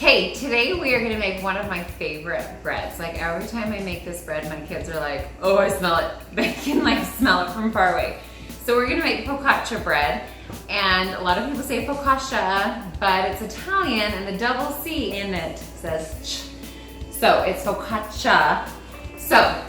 Okay, today we are gonna make one of my favorite breads. Like every time I make this bread, my kids are like, oh, I smell it. They can like smell it from far away. So we're gonna make focaccia bread. And a lot of people say focaccia, but it's Italian and the double C in it says ch. So it's focaccia. So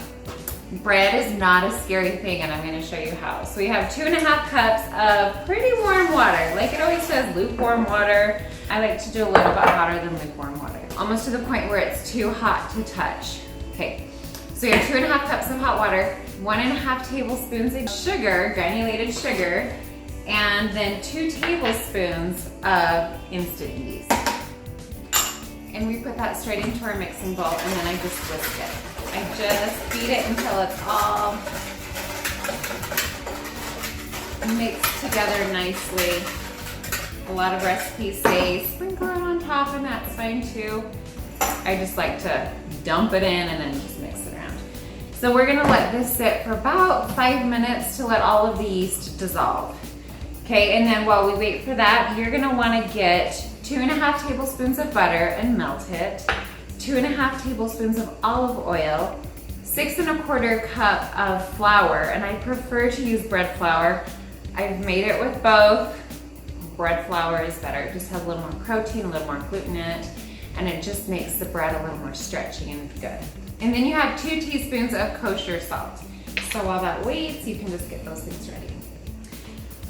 bread is not a scary thing and I'm gonna show you how. So we have 2.5 cups of pretty warm water. Like it always says, lukewarm water. I like to do a little bit hotter than lukewarm water. Almost to the point where it's too hot to touch. Okay, so we have 2.5 cups of hot water, 1.5 tablespoons of sugar, granulated sugar, and then 2 tablespoons of instant yeast. And we put that straight into our mixing bowl and then I just whisk it. I just beat it until it's all mixed together nicely. A lot of recipes say sprinkle it on top and that's fine too. I just like to dump it in and then just mix it around. So we're gonna let this sit for about 5 minutes to let all of the yeast dissolve. Okay, and then while we wait for that, you're gonna wanna get 2.5 tablespoons of butter and melt it, 2.5 tablespoons of olive oil, 6.25 cup of flour, and I prefer to use bread flour. I've made it with both. Bread flour is better. It just has a little more protein, a little more gluten in it, and it just makes the bread a little more stretchy and good. And then you have 2 teaspoons of kosher salt. So while that waits, you can just get those things ready.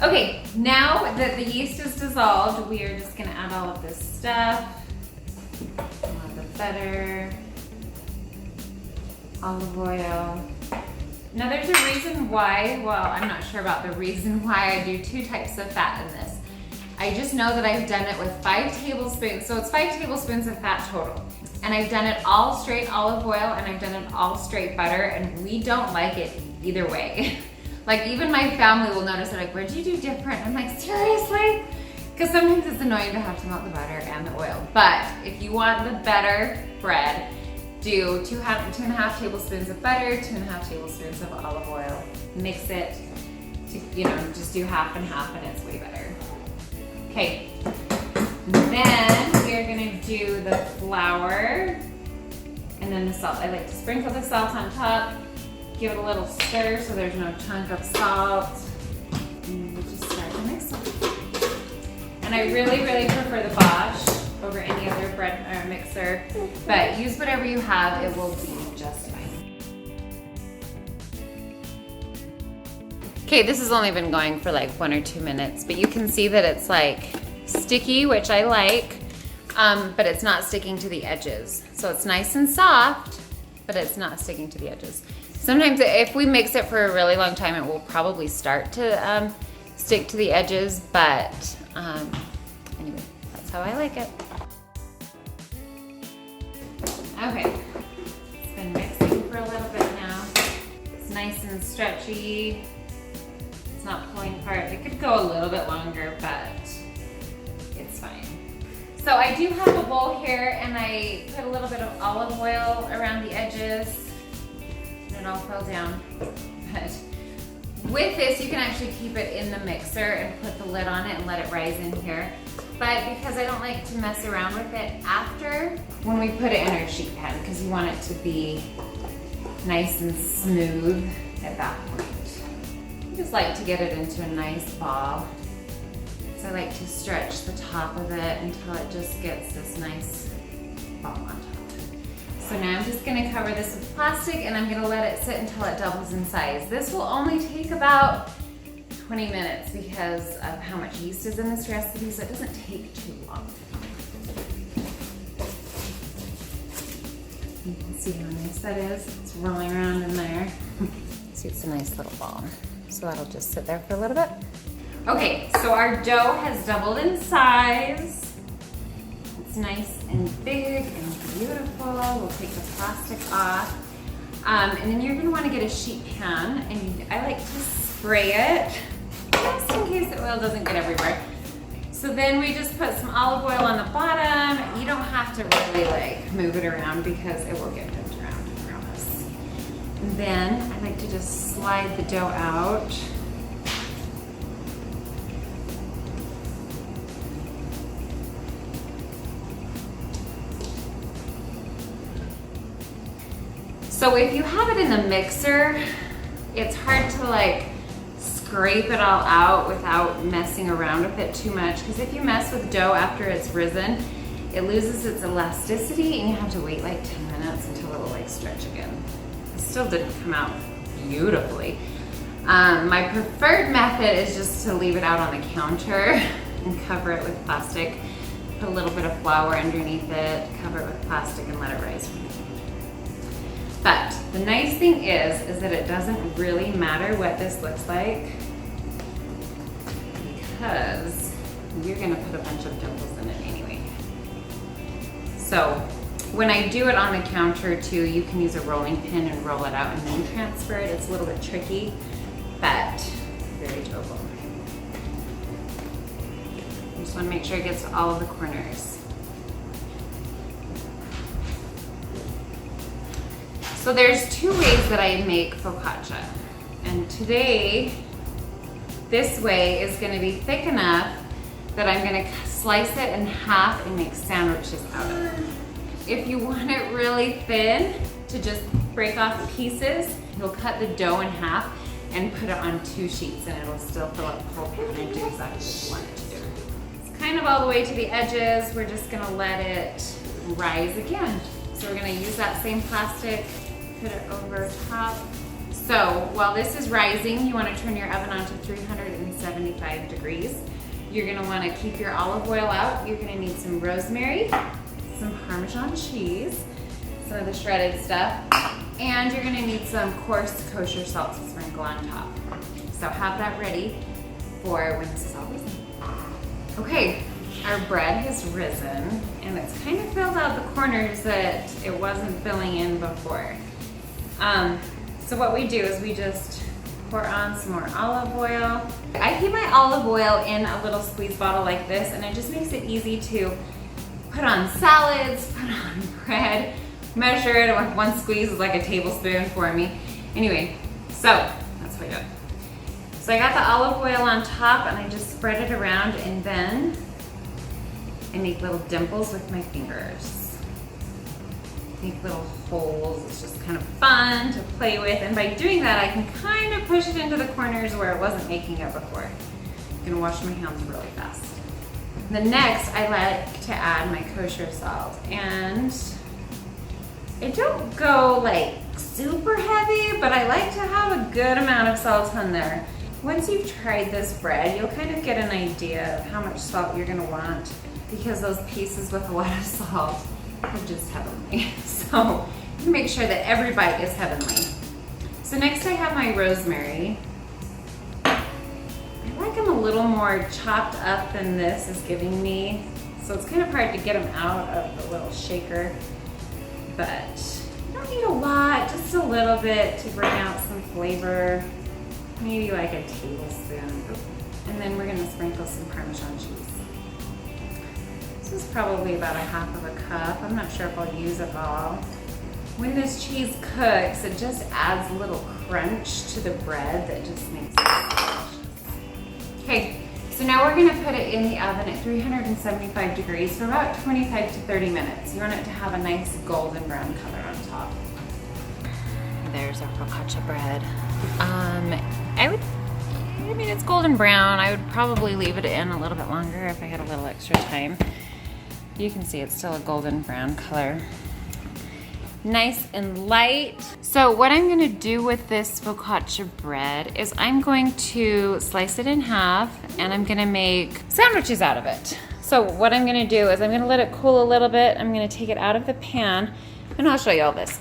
Okay, now that the yeast is dissolved, we are just gonna add all of this stuff. All of the butter, olive oil. Now there's a reason why, well, I'm not sure about the reason why I do 2 types of fat in this. I just know that I've done it with 5 tablespoons, so it's 5 tablespoons of fat total. And I've done it all straight olive oil and I've done it all straight butter, and we don't like it either way. Like even my family will notice, they're like, where'd you do different? I'm like, seriously? Because sometimes it's annoying to have to melt the butter and the oil. But if you want the better bread, do 2.5 tablespoons of butter, 2.5 tablespoons of olive oil. Mix it to, just do half and half and it's way better. Okay, then we're gonna do the flour and then the salt. I like to sprinkle the salt on top, give it a little stir so there's no chunk of salt, and we'll just start to mix it. And I really, really prefer the Bosch over any other bread mixer, but use whatever you have, it will be just fine. Okay, this has only been going for like 1 or 2 minutes, but you can see that it's like sticky, which I like, but it's not sticking to the edges. So it's nice and soft, but it's not sticking to the edges. Sometimes if we mix it for a really long time, it will probably start to stick to the edges, but anyway, that's how I like it. Okay, it's been mixing for a little bit now. It's nice and stretchy. It's not pulling apart. It could go a little bit longer, but it's fine. So I do have a bowl here and I put a little bit of olive oil around the edges and it all fell down. But with this, you can actually keep it in the mixer and put the lid on it and let it rise in here. But because I don't like to mess around with it after, when we put it in our sheet pan, because you want it to be nice and smooth at that point. I just like to get it into a nice ball. So I like to stretch the top of it until it just gets this nice ball on top. So now I'm just gonna cover this with plastic and I'm gonna let it sit until it doubles in size. This will only take about 20 minutes because of how much yeast is in this recipe, so it doesn't take too long. You can see how nice that is. It's rolling around in there. See, it's a nice little ball. So that'll just sit there for a little bit. Okay, so our dough has doubled in size. It's nice and big and beautiful. We'll take the plastic off. And then you're gonna wanna get a sheet pan, and I like to spray it, just in case the oil doesn't get everywhere. So then we just put some olive oil on the bottom. You don't have to really like move it around because it will get moved around, I promise. And then I like to just slide the dough out. So if you have it in the mixer, it's hard to like scrape it all out without messing around with it too much, because if you mess with dough after it's risen, it loses its elasticity and you have to wait like 10 minutes until it will like stretch again. It still didn't come out beautifully. My preferred method is just to leave it out on the counter and cover it with plastic. Put a little bit of flour underneath it, cover it with plastic and let it rise. But the nice thing is that it doesn't really matter what this looks like, because you're gonna put a bunch of dimples in it anyway. So when I do it on the counter too, you can use a rolling pin and roll it out and then transfer it. It's a little bit tricky, but very doable. You just wanna make sure it gets to all of the corners. So there's two ways that I make focaccia. And today, this way is gonna be thick enough that I'm gonna slice it in half and make sandwiches out of it. If you want it really thin, to just break off pieces, you'll cut the dough in half and put it on 2 sheets and it'll still fill up the whole pan and do exactly what you want it to do. It's kind of all the way to the edges. We're just gonna let it rise again. So we're gonna use that same plastic, put it over top. So while this is rising, you want to turn your oven on to 375 degrees. You're going to want to keep your olive oil out. You're going to need some rosemary, some Parmesan cheese, some of the shredded stuff, and you're going to need some coarse kosher salt to sprinkle on top. So have that ready for when this is all risen. Okay, our bread has risen and it's kind of filled out the corners that it wasn't filling in before. So what we do is we just pour on some more olive oil. I keep my olive oil in a little squeeze bottle like this, and it just makes it easy to put on salads, put on bread, measure it with 1 squeeze is like a tablespoon for me. Anyway, so that's what I do. So I got the olive oil on top and I just spread it around, and then I make little dimples with my fingers. Make little holes. It's just kind of fun to play with, and by doing that I can kind of push it into the corners where it wasn't making it before. I'm gonna wash my hands really fast. The next, I like to add my kosher salt, and I don't go like super heavy, but I like to have a good amount of salt on there. Once you've tried this bread, you'll kind of get an idea of how much salt you're gonna want, because those pieces with a lot of salt are just heavenly. So you make sure that every bite is heavenly. So next I have my rosemary. I like them a little more chopped up than this is giving me. So it's kind of hard to get them out of the little shaker, but you don't need a lot, just a little bit to bring out some flavor. Maybe like a tablespoon. And then we're gonna sprinkle some Parmesan cheese. This is probably about a half of a cup. I'm not sure if I'll use it all. When this cheese cooks, it just adds a little crunch to the bread that just makes it delicious. Okay, so now we're gonna put it in the oven at 375 degrees for about 25 to 30 minutes. You want it to have a nice golden brown color on top. There's our focaccia bread. I mean, it's golden brown. I would probably leave it in a little bit longer if I had a little extra time. You can see it's still a golden brown color. Nice and light. So what I'm gonna do with this focaccia bread is I'm going to slice it in half and I'm gonna make sandwiches out of it. So what I'm gonna do is I'm gonna let it cool a little bit. I'm gonna take it out of the pan, and I'll show you all this.